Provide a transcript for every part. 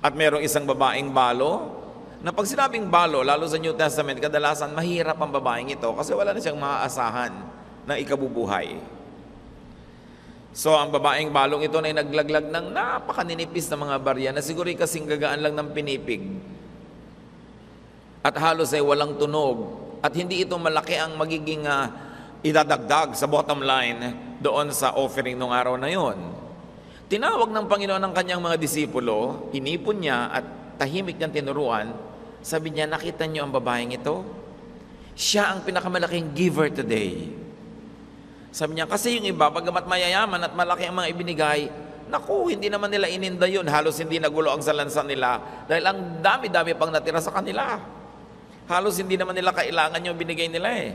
At merong isang babaeng balo, na pag sinabing balo, lalo sa New Testament, kadalasan mahirap ang babaeng ito kasi wala na siyang maaasahan ng ikabubuhay. So ang babaeng balong ito na naglaglag ng napakaninipis na mga barya na siguro kasing gagaan lang ng pinipig. At halos ay walang tunog. At hindi ito malaki ang magiging idadagdag sa bottom line doon sa offering nung araw na yon. Tinawag ng Panginoon ng kanyang mga disipulo, inipon niya at tahimik niyang tinuruan. Sabi niya, nakita niyo ang babaeng ito? Siya ang pinakamalaking giver today. Sabi niya, kasi yung iba, bagamat mayayaman at malaki ang mga ibinigay, naku, hindi naman nila ininda yun. Halos hindi nagulo ang salansan nila dahil ang dami-dami pang natira sa kanila. Halos hindi naman nila kailangan yung binigay nila eh.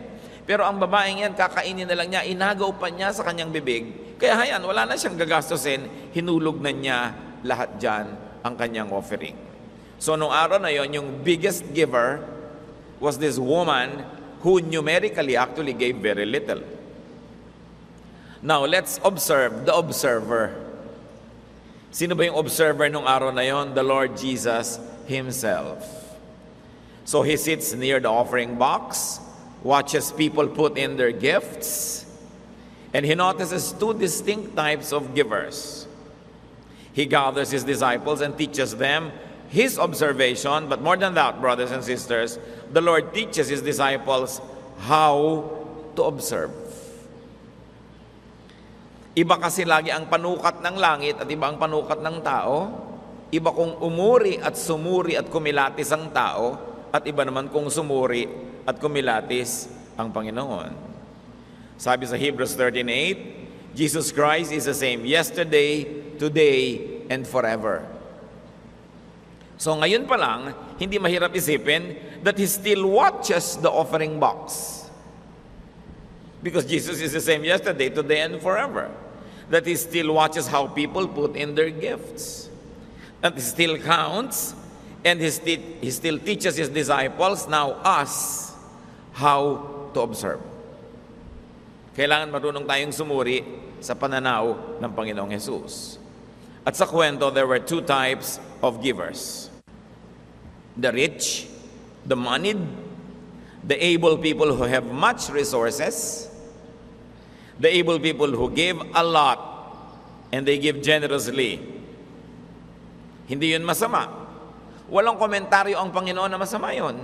Pero ang babaeng yan, kakainin na lang niya, inagaw pa niya sa kanyang bibig. Kaya hayan, wala na siyang gagastusin, hinulog na niya lahat dyan ang kanyang offering. So nung araw na yon, yung biggest giver was this woman who numerically actually gave very little. Now, let's observe the observer. Sino ba yung observer nung araw na yon? The Lord Jesus Himself. So He sits near the offering box, watches people put in their gifts, and He notices two distinct types of givers. He gathers His disciples and teaches them His observation, but more than that, brothers and sisters, the Lord teaches His disciples how to observe. Iba kasi lagi ang panukat ng langit at iba ang panukat ng tao. Iba kung umuri at sumuri at kumilatis ang tao, at iba naman kung sumuri at kumilatis ang Panginoon. Sabi sa Hebrews 13:8, Jesus Christ is the same yesterday, today, and forever. So ngayon pa lang, hindi mahirap isipin that He still watches the offering box. Because Jesus is the same yesterday, today, and forever. That He still watches how people put in their gifts. That He still counts, and He still teaches His disciples, now us, how to observe. Kailangan marunong tayong sumuri sa pananaw ng Panginoong Jesus. At sa kwento, there were two types of givers. The rich, the moneyed, the able people who have much resources, the able people who give a lot and they give generously. Hindi yun masama. Walang komentaryo ang Panginoon na masama yun.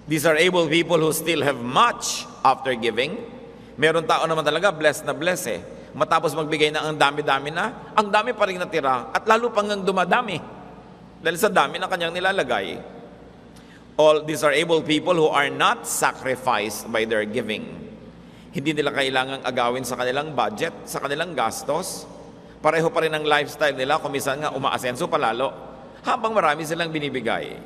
These are able people who still have much after giving. Meron tao naman talaga blessed na blessed eh. Matapos magbigay na ang dami-dami na, ang dami pa rin natira at lalo pang dumadami dahil sa dami na kanyang nilalagay. All these are able people who are not sacrificed by their giving. Hindi nila kailangang agawin sa kanilang budget, sa kanilang gastos. Pareho pa rin ang lifestyle nila, kung minsan nga umaasenso palalo, habang marami silang binibigay.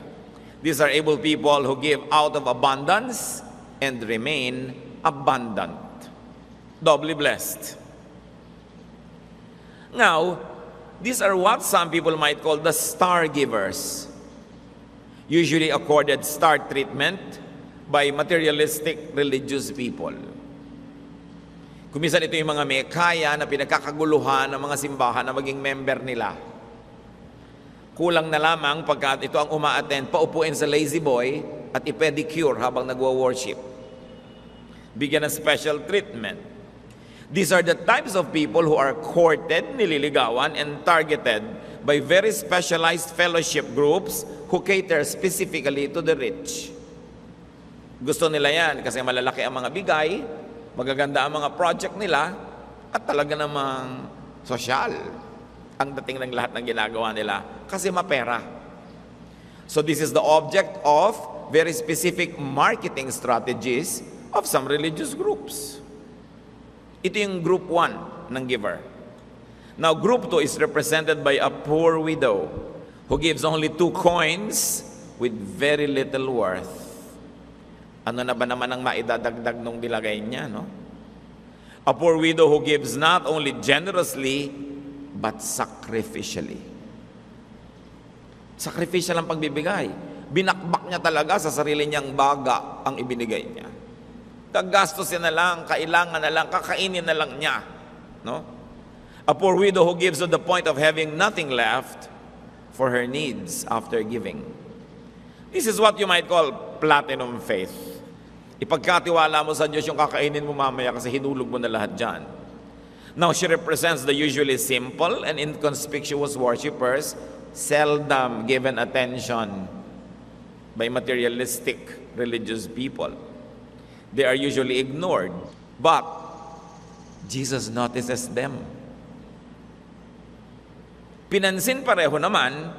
These are able people who give out of abundance and remain abundant. Doubly blessed. Now, these are what some people might call the star givers, usually accorded star treatment by materialistic religious people. Kumisan ito yung mga may kaya na pinagkakaguluhan ng mga simbahan na maging member nila. Kulang na lamang pagkat ito ang uma-attend, paupuin sa lazy boy at i-pedicure habang nagwa-worship. Bigyan ng special treatment. These are the types of people who are courted, nililigawan, and targeted by very specialized fellowship groups who cater specifically to the rich. Gusto nila yan kasi malalaki ang mga bigay, magaganda ang mga project nila, at talaga namang sosyal ang dating ng lahat ng ginagawa nila kasi mapera. So this is the object of very specific marketing strategies of some religious groups. Ito yung group 1 ng giver. Now, group 2 is represented by a poor widow who gives only 2 coins with very little worth. Ano na ba naman ang maidadagdag nung nilagay niya, no? A poor widow who gives not only generously, but sacrificially. Sacrificial ang pagbibigay. Binakbak niya talaga sa sarili niyang baga ang ibinigay niya. Kagastusin na lang, kailangan na lang, kakainin na lang niya. No? A poor widow who gives to the point of having nothing left for her needs after giving. This is what you might call platinum faith. Ipagkatiwala mo sa Diyos yung kakainin mo mamaya kasi hinulog mo na lahat dyan. Now, she represents the usually simple and inconspicuous worshipers, seldom given attention by materialistic religious people. They are usually ignored, but Jesus notices them. Pinansin pareho naman,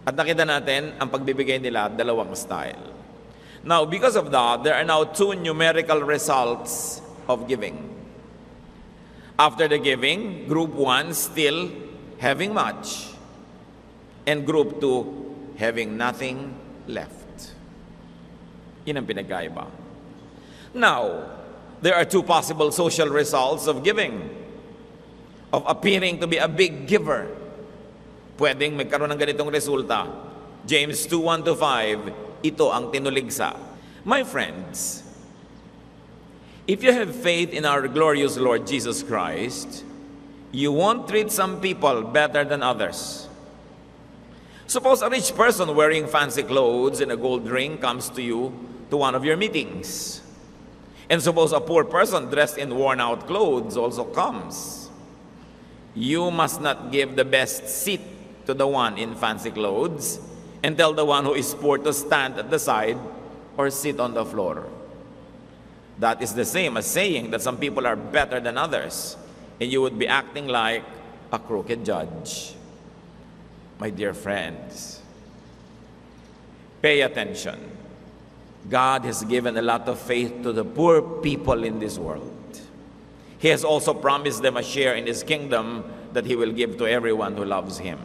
at nakita natin ang pagbibigay nila dalawang style. Now, because of that, there are now two numerical results of giving. After the giving, group 1 still having much, and group 2 having nothing left. Yun ang pinagkaiba. Now, there are two possible social results of giving, of appearing to be a big giver. Pwedeng magkaroon ng ganitong resulta. James 2:1-5, ito ang tinuligsa. My friends, if you have faith in our glorious Lord Jesus Christ, you won't treat some people better than others. Suppose a rich person wearing fancy clothes and a gold ring comes to you to one of your meetings. And suppose a poor person dressed in worn-out clothes also comes. You must not give the best seat to the one in fancy clothes and tell the one who is poor to stand at the side or sit on the floor. That is the same as saying that some people are better than others, and you would be acting like a crooked judge. My dear friends, pay attention. God has given a lot of faith to the poor people in this world. He has also promised them a share in His kingdom that He will give to everyone who loves Him.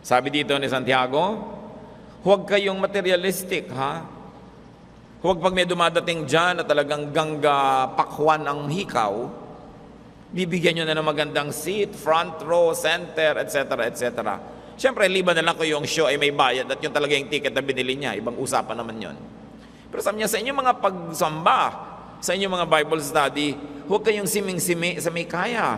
Sabi dito ni Santiago, huwag kayong materialistic, ha? Huwag pag may dumadating dyan na talagang gangga pakwan ang hikaw, bibigyan nyo na ng magandang seat, front row, center, etc., etc. Siyempre, liban na lang ko yung show ay may bayad at yung talaga yung ticket na binili niya. Ibang usapan naman yon. Pero sabi niya, sa inyong mga pagsamba, sa inyong mga Bible study, huwag kayong siming-simi sa may kaya.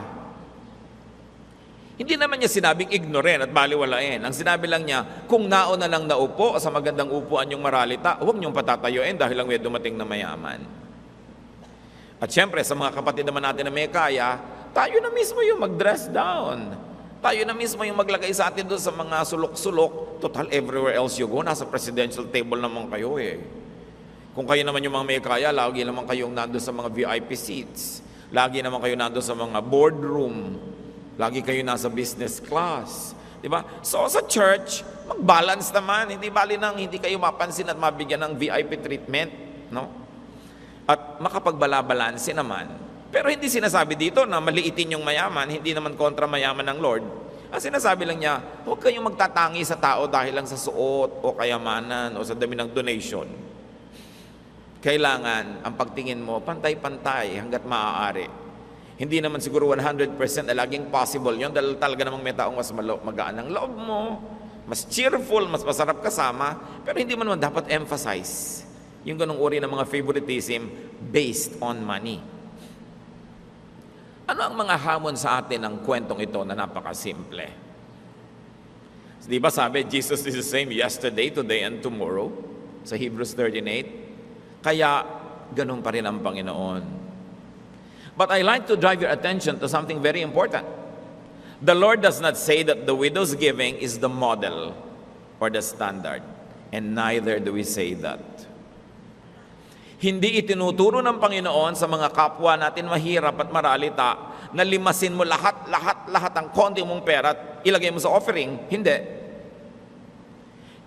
Hindi naman niya sinabing ignorin at baliwalain. Ang sinabi lang niya, kung nauna lang naupo sa magandang upuan yung maralita, huwag niyong patatayuin dahil lang may dumating na mayaman. At syempre, sa mga kapatid naman natin na may kaya, tayo na mismo yung mag-dress down. Tayo na mismo yung maglagay sa atin doon sa mga sulok-sulok. Total, everywhere else you go, nasa presidential table naman kayo eh. Kung kayo naman yung mga may kaya, lagi naman kayong nandun sa mga VIP seats. Lagi naman kayo nandun sa mga boardroom. Lagi kayo nasa business class. Diba? So sa church, mag-balance naman. Hindi bali nang hindi kayo mapansin at mabigyan ng VIP treatment. No? At makapagbalabalansin naman. Pero hindi sinasabi dito na maliitin yung mayaman, hindi naman kontra mayaman ng Lord. Ang sinasabi lang niya, huwag kayong magtatangi sa tao dahil lang sa suot o kayamanan o sa dami ng donation. Kailangan ang pagtingin mo, pantay-pantay hanggat maaari. Hindi naman siguro 100% na laging possible yun dahil talaga namang may taong mas magaan ang loob mo, mas cheerful, mas masarap kasama, pero hindi mo naman dapat emphasize yung ganong uri ng mga favoritism based on money. Ano ang mga hamon sa atin ng kwentong ito na napakasimple? Di ba sabi, Jesus is the same yesterday, today, and tomorrow? Sa Hebrews 13:8. Kaya, ganun pa rin ang Panginoon. But I like to drive your attention to something very important. The Lord does not say that the widow's giving is the model or the standard. And neither do we say that. Hindi itinuturo ng Panginoon sa mga kapwa natin mahirap at maralita na limasin mo lahat ang konti mong pera at ilagay mo sa offering. Hindi.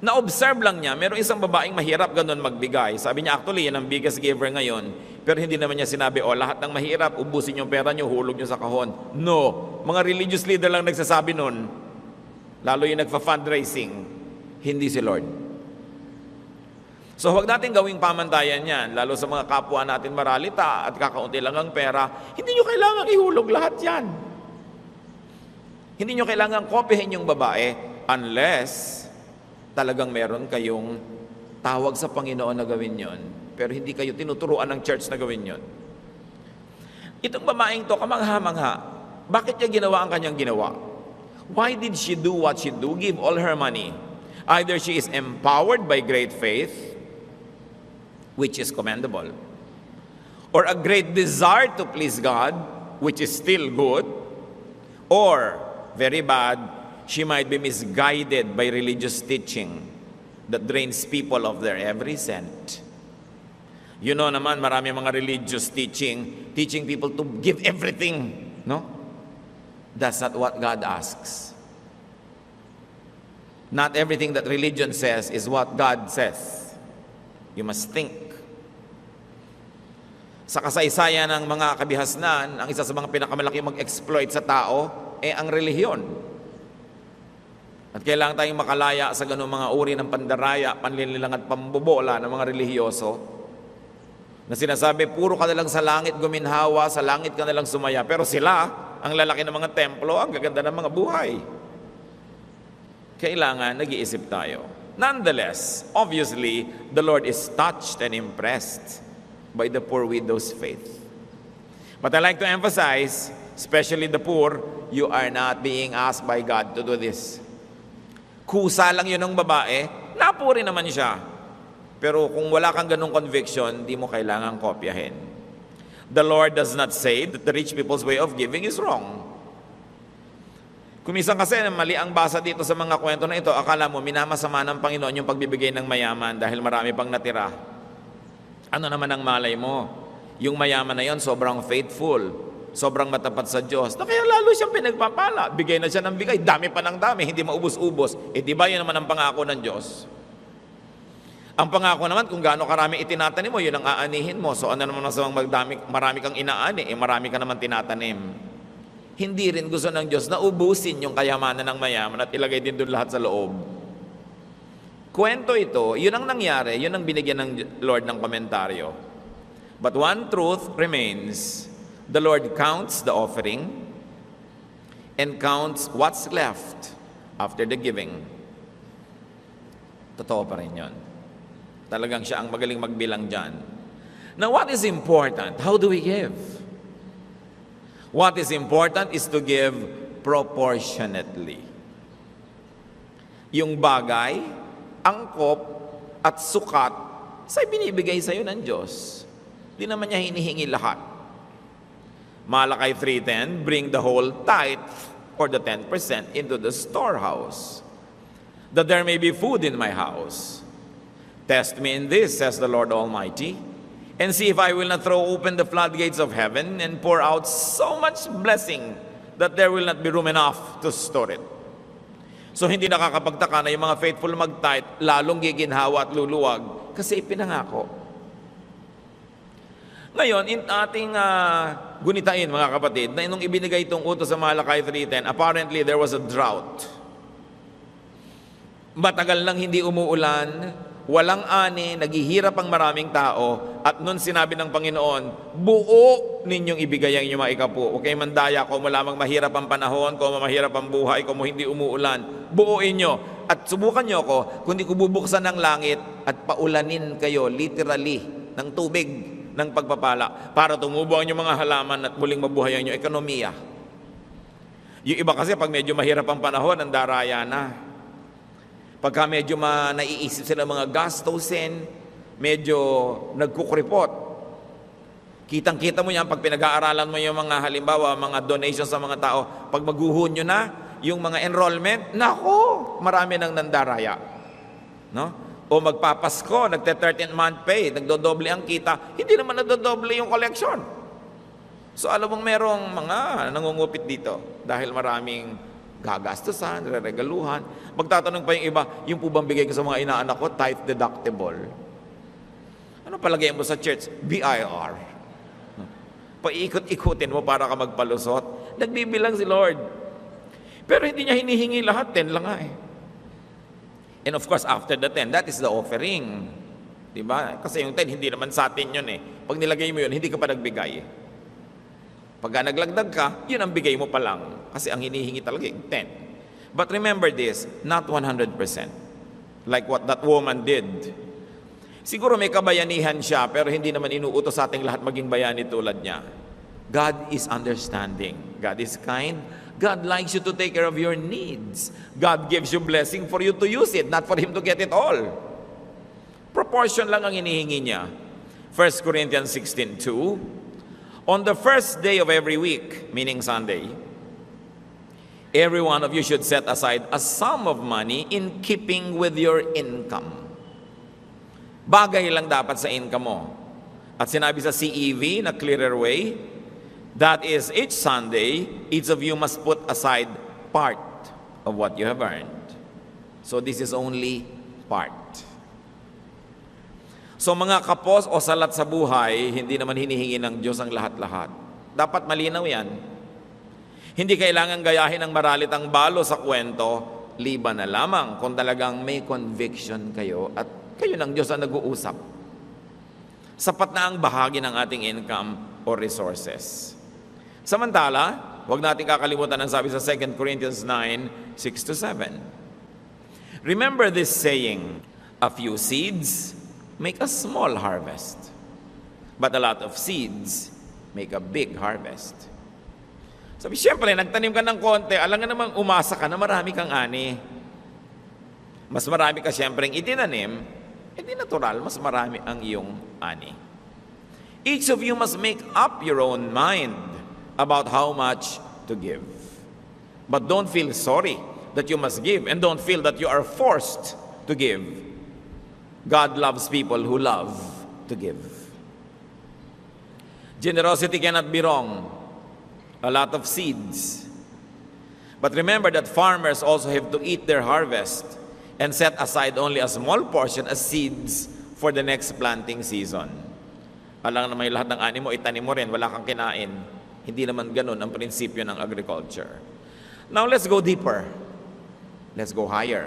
Na-observe lang niya, merong isang babaeng mahirap ganun magbigay. Sabi niya, actually, yan ang biggest giver ngayon. Pero hindi naman niya sinabi, lahat ng mahirap, ubusin yung pera niyo, hulog niyo sa kahon. No. Mga religious leader lang nagsasabi nun. Lalo yung nagfa-fundraising. Hindi si Lord. So, huwag natin gawing pamantayan yan, lalo sa mga kapwa natin maralita at kakaunti lang ang pera. Hindi niyo kailangan ihulog lahat yan. Hindi niyo kailangan kopyahin yung babae unless talagang meron kayong tawag sa Panginoon na gawin yon, pero hindi kayo tinuturuan ng church na gawin yon. Itong babaeng to, kamangha-mangha, bakit niya ginawa ang kanyang ginawa? Why did she do what she do? Give all her money. Either she is empowered by great faith, which is commendable, or a great desire to please God, which is still good, or, very bad, she might be misguided by religious teaching that drains people of their every cent. You know naman, marami mga religious teaching people to give everything, no? That's not what God asks. Not everything that religion says is what God says. You must think. Sa kasaysayan ng mga kabihasnan, ang isa sa mga pinakamalaki mag-exploit sa tao ang relihiyon. At kailangan tayong makalaya sa ganung mga uri ng pandaraya, panlililang at pambobola ng mga relihiyoso na sinasabi, puro ka na lang sa langit guminhawa, sa langit ka na lang sumaya. Pero sila, ang lalaki ng mga templo, ang gaganda ng mga buhay. Kailangan nag-iisip tayo. Nonetheless, obviously, the Lord is touched and impressed by the poor widow's faith. But I like to emphasize, especially the poor, you are not being asked by God to do this. Kusa lang yun ng babae, napuri naman siya. Pero kung wala kang ganong conviction, di mo kailangang kopyahin. The Lord does not say that the rich people's way of giving is wrong. Kumisan kasi mali ang basa dito sa mga kwento na ito, akala mo minamasama ng Panginoon yung pagbibigay ng mayaman dahil marami pang natira. Ano naman ang malay mo? Yung mayaman na yon sobrang faithful, sobrang matapat sa Diyos, na kaya lalo siyang pinagpapala. Bigay na siya ng bigay, dami pa ng dami, hindi maubos-ubos. Di ba yun naman ang pangako ng Diyos? Ang pangako naman, kung gaano karami itinatanim mo, yun ang aanihin mo. So ano naman masamang marami kang inaani, marami ka naman tinatanim. Hindi rin gusto ng Diyos na ubusin yung kayamanan ng mayaman at ilagay din doon lahat sa loob. Kwento ito, yun ang nangyari, yun ang binigyan ng Lord ng komentaryo. But one truth remains, the Lord counts the offering and counts what's left after the giving. Totoo pa rin yun. Talagang siya ang magaling magbilang dyan. Now, what is important? How do we give? What is important is to give proportionately. Yung bagay, angkop, at sukat sa binibigay sa'yo ng Diyos. Di naman niya hinihingi lahat. Malakay 3:10, bring the whole tithe or the 10% into the storehouse, that there may be food in my house. Test me in this, says the Lord Almighty, and see if I will not throw open the floodgates of heaven and pour out so much blessing that there will not be room enough to store it. So hindi nakakapagtaka na yung mga faithful mag-tithe, lalong giginhawa at luluwag kasi ipinangako. Ngayon, in ating gunitain mga kapatid, na nung ibinigay itong utos sa Malakay 3:10, apparently there was a drought. Matagal lang hindi umuulan, walang ani, naghihirap ang maraming tao, at nun sinabi ng Panginoon, buo ninyong ibigay ang inyong mga ikapu. Huwag kayong mandaya kung lamang mahirap ang panahon, kung mahirap ang buhay, kung hindi umuulan. Buuin nyo. At subukan nyo ko, kung di ko bubuksan ng langit at paulanin kayo, literally, ng tubig, ng pagpapala, para tumubo ang inyong mga halaman at muling mabuhay ang inyong ekonomiya. Yung iba kasi, pag medyo mahirap ang panahon, ang daraya na. Pagka medyo naiisip sila mga gastusin, medyo nagkukuripot. Kitang-kita mo yan pag pinag-aaralan mo yung mga halimbawa, mga donations sa mga tao. Pag maguhon nyo na, yung mga enrollment, nako, marami nang nandaraya. No? O magpapasko, nagte-13th-month pay, nagdodoble ang kita, hindi naman nagdodoble yung collection. So alam mong merong mga nangungupit dito dahil maraming gagastusan, reregaluhan. Magtatanong pa yung iba, yung po bang bigay ko sa mga inaanak ko, tithe deductible. Ano palagay mo sa church? BIR. Paikot-ikutin mo para ka magpalusot. Nagbibilang si Lord. Pero hindi niya hinihingi lahat, 10 lang nga eh. And of course, after the 10, that is the offering. Diba? Kasi yung 10, hindi naman sa atin yun eh. Pag nilagay mo yun, hindi ka pa nagbigay. Pagka naglagdag ka, yun ang bigay mo pa lang. Kasi ang hinihingi talaga yung 10. But remember this, not 100%. Like what that woman did. Siguro may kabayanihan siya, pero hindi naman inuutos sa ating lahat maging bayani tulad niya. God is understanding. God is kind. God likes you to take care of your needs. God gives you blessing for you to use it, not for Him to get it all. Proportion lang ang hinihingi niya. 1 Corinthians 16:2, on the first day of every week, meaning Sunday, every one of you should set aside a sum of money in keeping with your income. Bagay lang dapat sa income mo. At sinabi sa CEV na clearer way, that is, each Sunday, each of you must put aside part of what you have earned. So this is only part. So mga kapos o salat sa buhay, hindi naman hinihingi ng Diyos ang lahat-lahat. Dapat malinaw yan. Hindi kailangan gayahin ng maralit ang balo sa kwento, liban na lamang kung talagang may conviction kayo at kayo ng Diyos ang nag-uusap. Sapat na ang bahagi ng ating income o resources. Samantala, huwag natin kakalimutan ang sabi sa 2 Corinthians 9:6-7. Remember this saying, a few seeds make a small harvest, but a lot of seeds make a big harvest. Sabi, siyempre, nagtanim ka ng konti, alam nga namang umasa ka na marami kang ani. Mas marami ka siyempre itinanim, hindi natural, mas marami ang iyong ani. Each of you must make up your own mind about how much to give. But don't feel sorry that you must give, and don't feel that you are forced to give. God loves people who love to give. Generosity cannot be wrong. A lot of seeds. But remember that farmers also have to eat their harvest and set aside only a small portion as seeds for the next planting season. Alam na may lahat ng ani mo, itanim mo rin, wala kang kinain. Hindi naman ganun ang prinsipyo ng agriculture. Now let's go deeper. Let's go higher.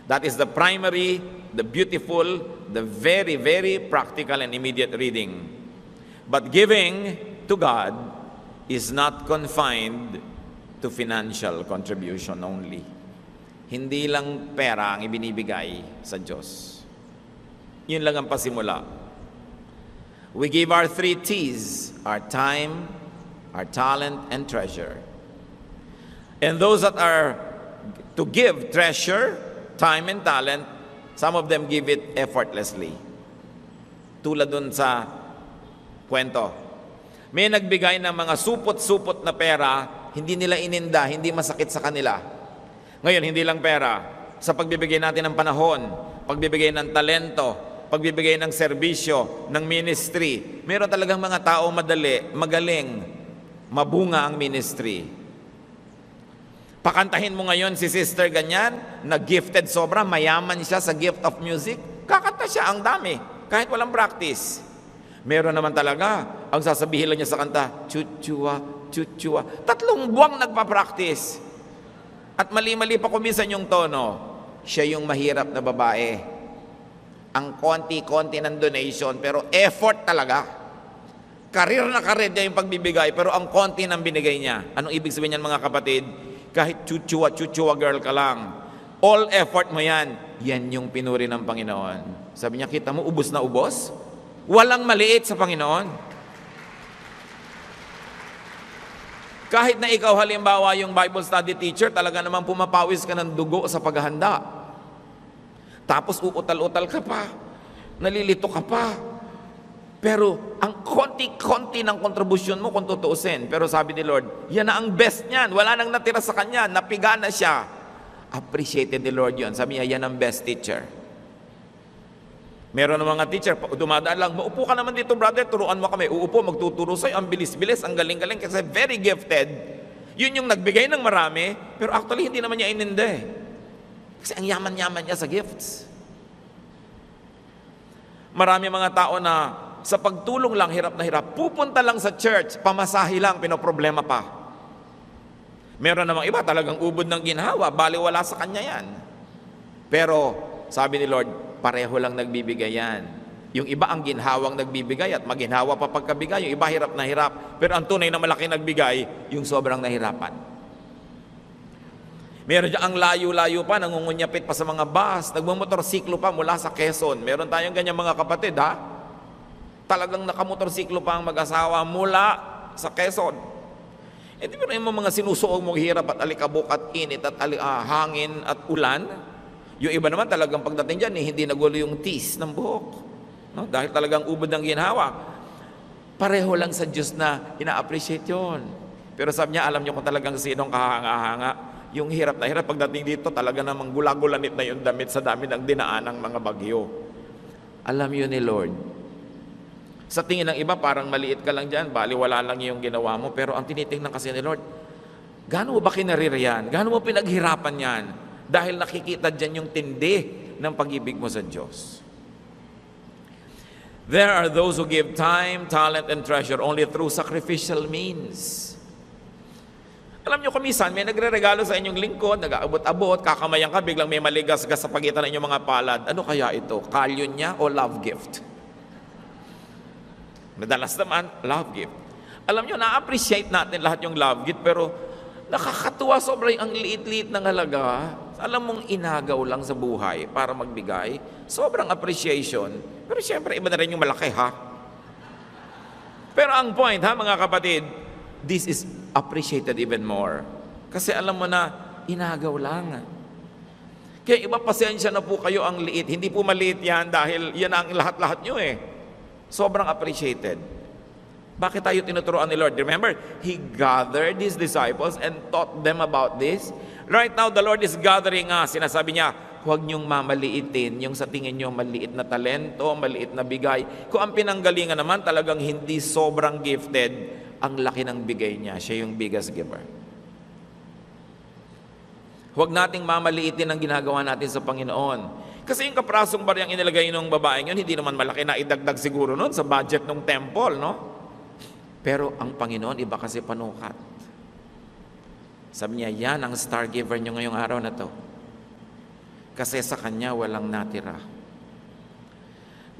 That is the primary, the beautiful, the very, very practical and immediate reading. But giving to God is not confined to financial contribution only. Hindi lang pera ang ibinibigay sa Diyos. Yun lang ang pasimula. We give our 3 T's, our time, our talent, and treasure. And those that are to give treasure, time and talent, some of them give it effortlessly. Tulad dun sa kwento. May nagbigay ng mga supot-supot na pera, hindi nila ininda, hindi masakit sa kanila. Ngayon, hindi lang pera. Sa pagbibigay natin ng panahon, pagbibigay ng talento, pagbibigay ng serbisyo, ng ministry, meron talagang mga tao magaling, mabunga ang ministry. Pakantahin mo ngayon si sister ganyan, na gifted sobra, mayaman siya sa gift of music, kakanta siya ang dami, kahit walang practice. Meron naman talaga, ang sasabihin lang niya sa kanta, chuchua, chuchua. 3 buwang nagpa-practice. At mali-mali pa kuminsan yung tono, siya yung mahirap na babae. Ang konti-konti ng donation, pero effort talaga. Karir na karir niya yung pagbibigay, pero ang konti ng binigay niya. Anong ibig sabihin niyan mga kapatid? Kahit chuchua girl ka lang, all effort mo yan, yan yung pinuri ng Panginoon. Sabi niya, kita mo, ubos na ubos? Walang maliit sa Panginoon. Kahit na ikaw halimbawa yung Bible study teacher, talaga naman pumapawis ka ng dugo sa paghahanda. Tapos uutal-utal ka pa, nalilito ka pa. Pero ang konti-konti ng kontribusyon mo kung tutuusin. Pero sabi ni Lord, yan na ang best niyan. Wala nang natira sa kanya. Napiga na siya. Appreciated ni Lord yun. Sabi niya, yan ang best teacher. Meron ng mga teacher, dumadaan lang, maupo ka naman dito brother, turuan mo kami. Uupo, magtuturo sa'yo. Ang bilis-bilis, ang galing-galing kasi very gifted. Yun yung nagbigay ng marami, pero actually hindi naman niya ininde. Kasi ang yaman-yaman niya sa gifts. Marami mga tao na sa pagtulong lang, hirap na hirap. Pupunta lang sa church, pamasahe lang, pinoproblema pa. Meron namang iba, talagang ubod ng ginhawa, baliwala sa kanya yan. Pero, sabi ni Lord, pareho lang nagbibigay yan. Yung iba ang ginhawang nagbibigay at maginhawa pa pagkabigay. Yung iba hirap na hirap. Pero ang tunay na malaki nagbigay, yung sobrang nahirapan. Meron dyan ang layo-layo pa, nangungunyapit pa sa mga bus, nagmumotorsiklo pa mula sa Quezon. Meron tayong ganyan mga kapatid, ha? Talagang nakamotorsiklo pa ang mag-asawa mula sa Quezon. di ba yung mga sinusuong mong hirap at alikabok at init at hangin at ulan? Yung iba naman talagang pagdating dyan, hindi nagulo yung tis ng buhok. No? Dahil talagang ubod ng ginhawa. Pareho lang sa Diyos na ina-appreciate yun. Pero sabi niya, alam niyo kung talagang sinong kahanga-hanga. Yung hirap na hirap, pagdating dito, talaga namang gulagulanit na yung damit sa dami ng dinaan ng mga bagyo. Alam yun ni Lord. Sa tingin ng iba, parang maliit ka lang dyan, baliwala lang yung ginawa mo. Pero ang tinitingnan kasi ni Lord, gaano mo ba kinaririyan? Gaano mo pinaghirapan yan? Dahil nakikita dyan yung tindi ng pag-ibig mo sa Diyos. There are those who give time, talent, and treasure only through sacrificial means. Alam nyo, kumisan, may nagre-regalo sa inyong lingkod, nag-aabot-abot, kakamayang ka, biglang may maligas-gas sa pagitan ng inyong mga palad. Ano kaya ito? Kalyon niya o love gift? Madalas naman, love gift. Alam nyo, na-appreciate natin lahat yung love gift, pero nakakatuwa sobrang ang liit-liit ng halaga. Alam mong inagaw lang sa buhay para magbigay. Sobrang appreciation. Pero siyempre, iba na rin yung malaki, ha? Pero ang point, ha, mga kapatid, this is appreciated even more. Kasi alam mo na, inagaw lang. Kaya iba, pasensya na po kayo ang liit. Hindi po maliit yan dahil yan ang lahat-lahat nyo eh. Sobrang appreciated. Bakit tayo tinuturuan ni Lord? Remember, He gathered His disciples and taught them about this. Right now, the Lord is gathering us. Sinasabi niya, huwag niyong mamaliitin yung sa tingin niyo maliit na talento, maliit na bigay. Kung ang pinanggalingan naman talagang hindi sobrang gifted, ang laki ng bigay niya. Siya yung biggest giver. Huwag nating mamaliitin ang ginagawa natin sa Panginoon. Kasi yung kaprasong baryang inilagay ng babaeng yun, hindi naman malaki na idagdag siguro nun sa budget ng temple, no? Pero ang Panginoon, iba kasi panukat. Sabi niya, yan ang star giver niyo ngayong araw na to. Kasi sa Kanya walang natira.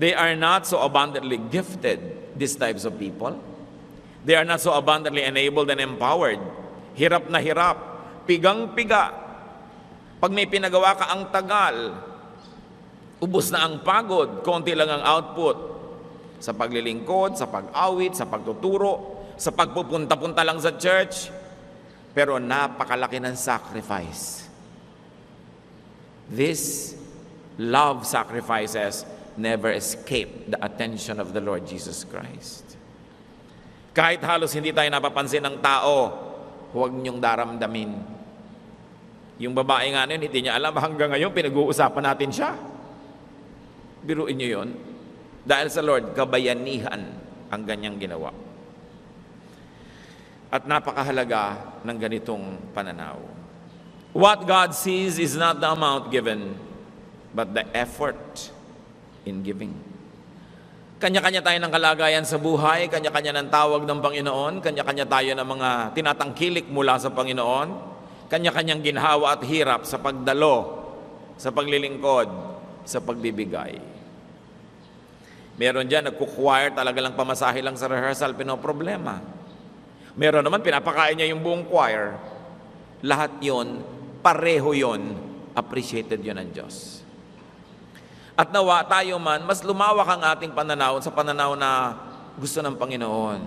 They are not so abundantly gifted, these types of people. They are not so abundantly enabled and empowered. Hirap na hirap, pigang-piga. Pag may pinagawa ka ang tagal, ubos na ang pagod, konti lang ang output. Sa paglilingkod, sa pag-awit, sa pagtuturo, sa pagpupunta-punta lang sa church, pero napakalaki ng sacrifice. These love sacrifices never escape the attention of the Lord Jesus Christ. Kahit halos hindi tayo napapansin ng tao, huwag niyong daramdamin. Yung babae nga nun, hindi niya alam, hanggang ngayon pinag-uusapan natin siya. Biruin niyo yun. Dahil sa Lord, kabayanihan ang ganyang ginawa. At napakahalaga ng ganitong pananaw. What God sees is not the amount given, but the effort in giving. Kanya-kanya tayo ng kalagayan sa buhay, kanya-kanya ng tawag ng Panginoon, kanya-kanya tayo ng mga tinatangkilik mula sa Panginoon, kanya-kanyang ginhawa at hirap sa pagdalo, sa paglilingkod, sa pagbibigay. Meron dyan, nagkukwire, talaga lang pamasahe lang sa rehearsal, pinoproblema. Meron naman, pinapakain niya yung buong choir. Lahat yon, pareho yon, appreciated yon ng Diyos. At nawa tayo man, mas lumawak ang ating pananaw sa pananaw na gusto ng Panginoon.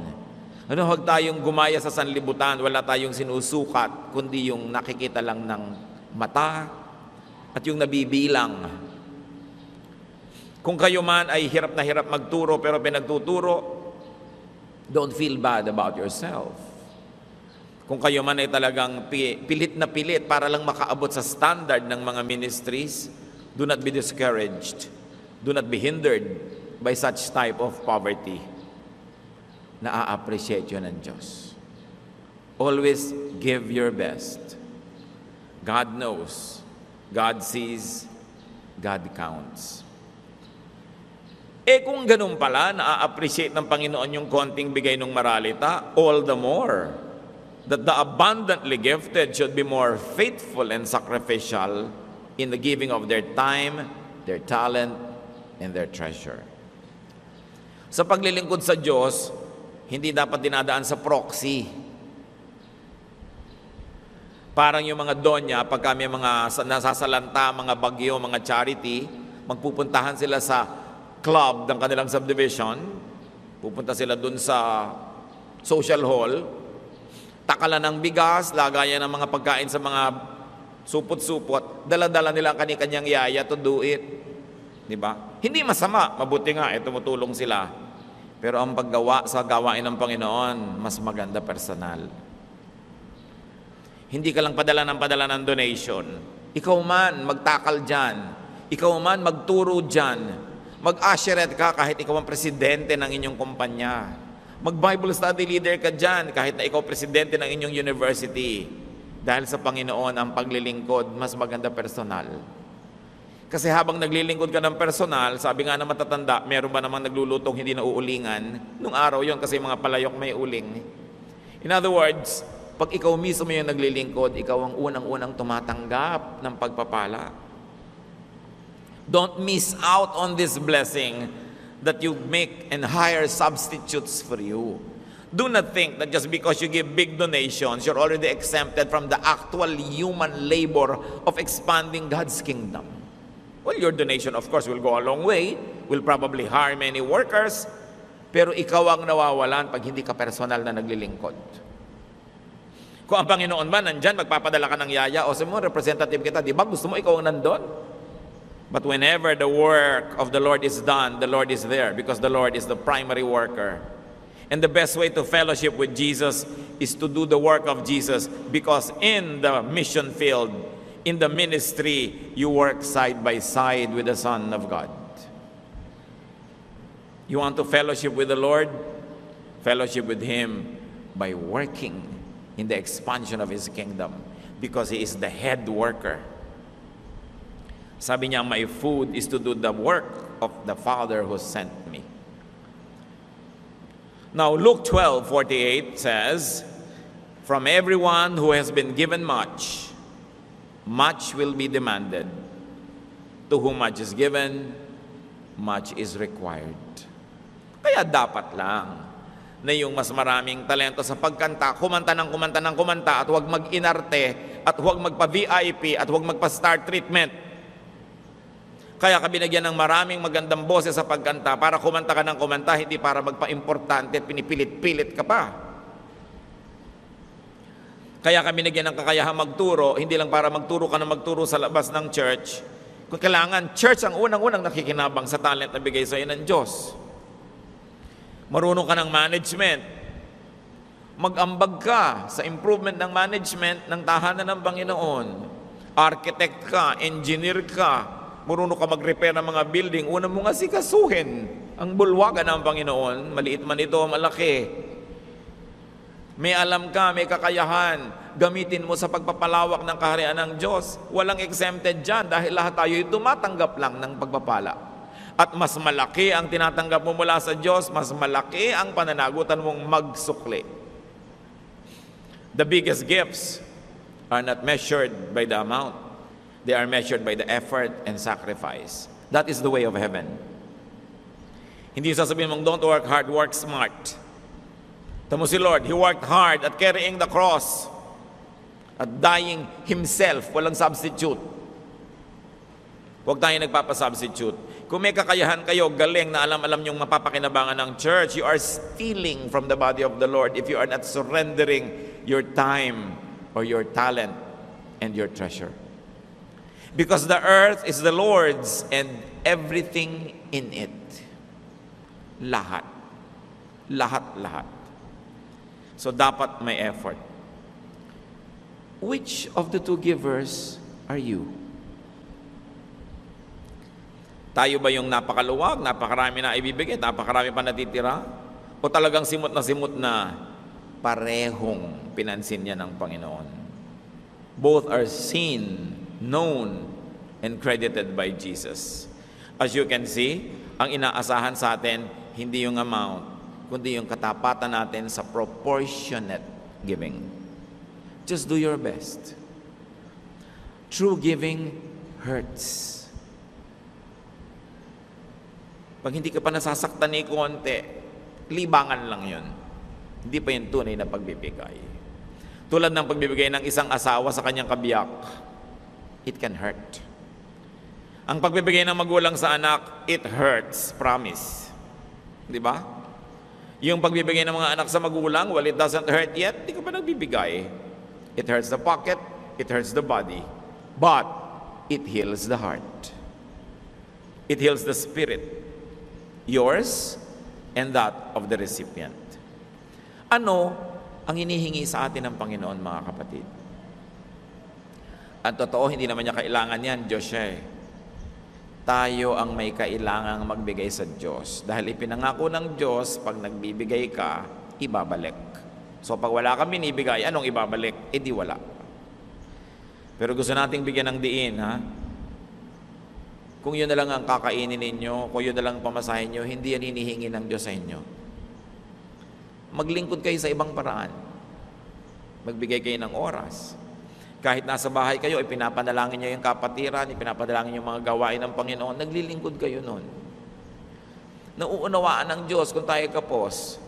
Ano, huwag tayong gumaya sa sanlibutan, wala tayong sinusukat, kundi yung nakikita lang ng mata at yung nabibilang. Kung kayo man ay hirap na hirap magturo pero pinagtuturo, don't feel bad about yourself. Kung kayo man ay talagang pilit na pilit para lang makaabot sa standard ng mga ministries, do not be discouraged. Do not be hindered by such type of poverty. Na-appreciate yun ng Diyos. Always give your best. God knows. God sees. God counts. Kung ganun pala, na-appreciate ng Panginoon yung konting bigay ng maralita, all the more that the abundantly gifted should be more faithful and sacrificial in the giving of their time, their talent, and their treasure. Sa paglilingkod sa Diyos, hindi dapat dinadaan sa proxy. Parang yung mga donya, pagka may mga nasasalanta, mga bagyo, mga charity, magpupuntahan sila sa club ng kanilang subdivision, pupunta sila dun sa social hall, takalan ng bigas, lagayan ng mga pagkain sa mga supot-supot, dala-dala nila ang kani-kanyang yaya to do it. Di ba? Hindi masama, mabuti nga, tumutulong sila. Pero ang paggawa sa gawain ng Panginoon, mas maganda personal. Hindi ka lang padala ng donation. Ikaw man, magtakal dyan. Ikaw man, magturo dyan. Mag-usherette ka kahit ikaw ang presidente ng inyong kumpanya. Mag-Bible study leader ka dyan kahit na ikaw presidente ng inyong university. Dahil sa Panginoon, ang paglilingkod, mas maganda personal. Kasi habang naglilingkod ka ng personal, sabi nga na matatanda, meron ba namang naglulutong hindi na uulingan? Nung araw yon kasi mga palayok may uling. In other words, pag ikaw mismo yung naglilingkod, ikaw ang unang-unang tumatanggap ng pagpapala. Don't miss out on this blessing that you make and hire substitutes for you. Do not think that just because you give big donations, you're already exempted from the actual human labor of expanding God's kingdom. Well, your donation, of course, will go a long way. Will probably hire many workers. Pero ikaw ang nawawalan pag hindi ka personal na naglilingkod. Kung ang Panginoon ba nandyan, magpapadala ka ng yaya, o sabi mo, representative kita, di ba? Gusto mo ikaw ang nandun? But whenever the work of the Lord is done, the Lord is there because the Lord is the primary worker. And the best way to fellowship with Jesus is to do the work of Jesus because in the mission field, in the ministry, you work side by side with the Son of God. You want to fellowship with the Lord? Fellowship with Him by working in the expansion of His kingdom because He is the head worker. Sabi niya, my food is to do the work of the Father who sent me. Now, Luke 12:48 says, from everyone who has been given much, much will be demanded. To whom much is given, much is required. Kaya dapat lang na yung mas maraming talento sa pagkanta, kumanta at huwag mag-inarte, at huwag magpa-VIP, at huwag magpa-star treatment. Kaya ka binigyan ng maraming magandang boses sa pagkanta para kumanta ka ng kumanta, hindi para magpa-importante at pinipilit-pilit ka pa. Kaya ka binigyan ng kakayahang magturo, hindi lang para magturo ka na magturo sa labas ng church. Kung kailangan, church ang unang-unang nakikinabang sa talent na bigay sa iyo ng Diyos. Marunong ka ng management. Mag-ambag ka sa improvement ng management ng tahanan ng Panginoon. Architect ka, engineer ka, marunong ka mag-repair ng mga building, una mo nga sikasuhin ang bulwagan ng Panginoon, maliit man ito o malaki. May alam ka, may kakayahan, gamitin mo sa pagpapalawak ng kaharian ng Diyos. Walang exempted dyan dahil lahat tayo tumatanggap lang ng pagpapala. At mas malaki ang tinatanggap mo mula sa Diyos, mas malaki ang pananagutan mong magsukli. The biggest gifts are not measured by the amount. They are measured by the effort and sacrifice. That is the way of heaven. Hindi sasabihin mong, don't work hard, work smart. Tamo si Lord, He worked hard at carrying the cross, at dying Himself, walang substitute. Huwag tayo nagpapasubstitute. Kung may kakayahan kayo, galing na alam yung mapapakinabangan ng church, you are stealing from the body of the Lord if you are not surrendering your time or your talent and your treasure. Because the earth is the Lord's and everything in it. Lahat. Lahat. So dapat may effort. Which of the two givers are you? Tayo ba yung napakaluwag, napakarami na ibibigay, napakarami pa natitira? O talagang simot na parehong pinansin niya ng Panginoon? Both are seen, known, and credited by Jesus. As you can see, ang inaasahan sa atin, hindi yung amount, kundi yung katapatan natin sa proportionate giving. Just do your best. True giving hurts. Pag hindi ka pa nasasaktan ni konti, libangan lang yun. Hindi pa yung tunay na pagbibigay. Tulad ng pagbibigay ng isang asawa sa kanyang kabiyak, it can hurt. Ang pagbibigay ng magulang sa anak, it hurts, promise. Di ba? Yung pagbibigay ng mga anak sa magulang, well, it doesn't hurt yet, di ka pa nagbibigay. It hurts the pocket, it hurts the body, but it heals the heart. It heals the spirit, yours and that of the recipient. Ano ang hinihingi sa atin ng Panginoon, mga kapatid? At totoo, hindi naman niya kailangan yan, Diyos siya eh. Tayo ang may kailangang magbigay sa Diyos. Dahil ipinangako ng Diyos, pag nagbibigay ka, ibabalik. So pag wala kang binibigay, anong ibabalik? Eh di wala. Pero gusto nating bigyan ng diin, ha? Kung yun na lang ang kakainin ninyo, kung yun na lang pamasahin nyo, hindi yan hinihingi ng Diyos sa inyo. Maglingkod kayo sa ibang paraan. Magbigay kayo ng oras. Kahit nasa bahay kayo, ipinapanalangin nyo yung kapatiran, ipinapanalangin nyo yung mga gawain ng Panginoon, naglilingkod kayo nun. Nauunawaan ng Diyos kung tayo kapos.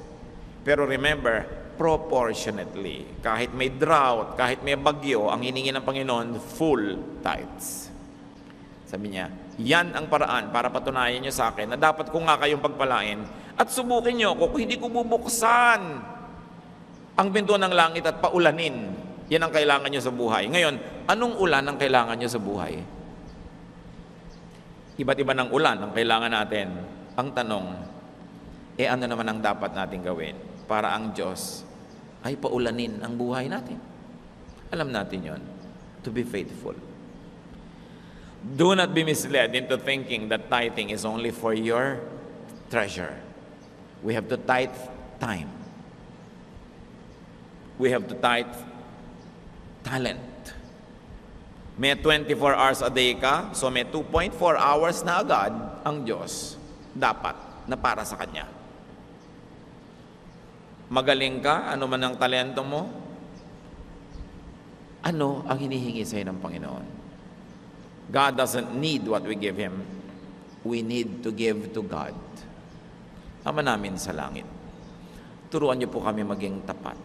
Pero remember, proportionately. Kahit may drought, kahit may bagyo, ang hiningi ng Panginoon, full tithes. Sabi niya, yan ang paraan para patunayan nyo sa akin na dapat ko nga kayong pagpalain at subukin nyo ako kung hindi ko bubuksan ang pinto ng langit at paulanin. Yan ang kailangan nyo sa buhay. Ngayon, anong ulan ang kailangan nyo sa buhay? Iba't iba ng ulan ang kailangan natin. Ang tanong, ano naman ang dapat natin gawin para ang Diyos ay paulanin ang buhay natin? Alam natin yon, to be faithful. Do not be misled into thinking that tithing is only for your treasure. We have to tithe time. We have to tithe talent. May 24 hours a day ka, so may 2.4 hours na agad ang Diyos dapat na para sa Kanya. Magaling ka, ano man ang talento mo, ano ang hinihingi sa'yo ng Panginoon? God doesn't need what we give Him. We need to give to God. Ama namin sa langit, turuan niyo po kami maging tapat.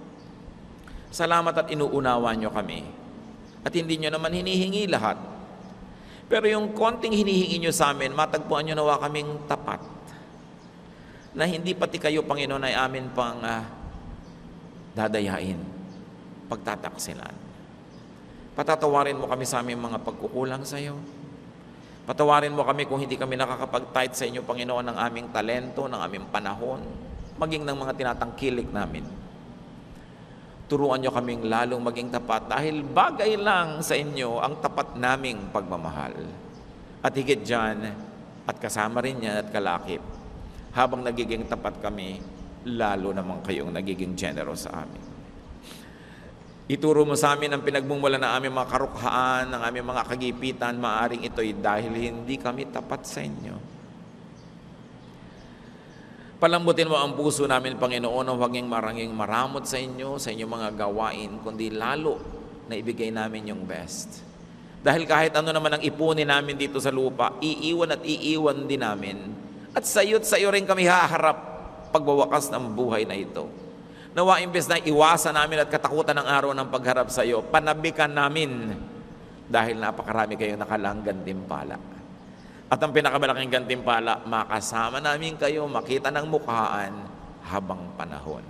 Salamat at inuunawa niyo kami. At hindi niyo naman hinihingi lahat. Pero yung konting hinihingi niyo sa amin, matagpuan niyo nawa kaming tapat. Na hindi pati kayo, Panginoon, ay amin pang dadayain, pagtataksilan. Patatawarin mo kami sa aming mga pagkukulang sa iyo. Patawarin mo kami kung hindi kami nakakapag-tithe sa inyo, Panginoon, ng aming talento, ng aming panahon, maging ng mga tinatangkilik namin. Turuan niyo kaming lalong maging tapat dahil bagay lang sa inyo ang tapat naming pagmamahal. At higit dyan, at kasama rin yan at kalakip, habang nagiging tapat kami, lalo naman kayong nagiging generous sa amin. Ituro mo sa amin ang pinagmumula ng aming mga karukhaan, ng aming mga kagipitan, maaring ito'y dahil hindi kami tapat sa inyo. Palambutin mo ang puso namin, Panginoon, na huwag maranging maramot sa inyo, sa inyong mga gawain, kundi lalo na ibigay namin yung best. Dahil kahit ano naman ang ipunin namin dito sa lupa, iiwan at iiwan din namin. At sa iyo rin kami haharap pagwawakas ng buhay na ito. Nawa imbes na iwasan namin at katakutan ng araw ng pagharap sa iyo, panabikan namin dahil napakarami kayong nakalang gantimpala. At ang pinakamalaking gantimpala, makasama namin kayo, makita ng mukhaan habang panahon.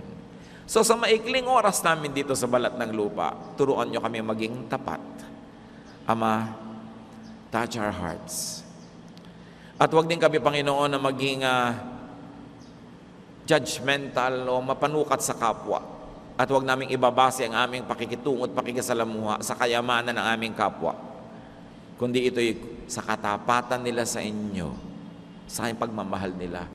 So sa maikling oras namin dito sa balat ng lupa, turuan nyo kami maging tapat. Ama, touch our hearts. At huwag din kami, Panginoon, na maging judgmental o mapanukat sa kapwa. At huwag naming ibabase ang aming pakikitungo at pakikisalamuha sa kayamanan ng aming kapwa. Kundi ito'y sa katapatan nila sa inyo, sa pagmamahal nila.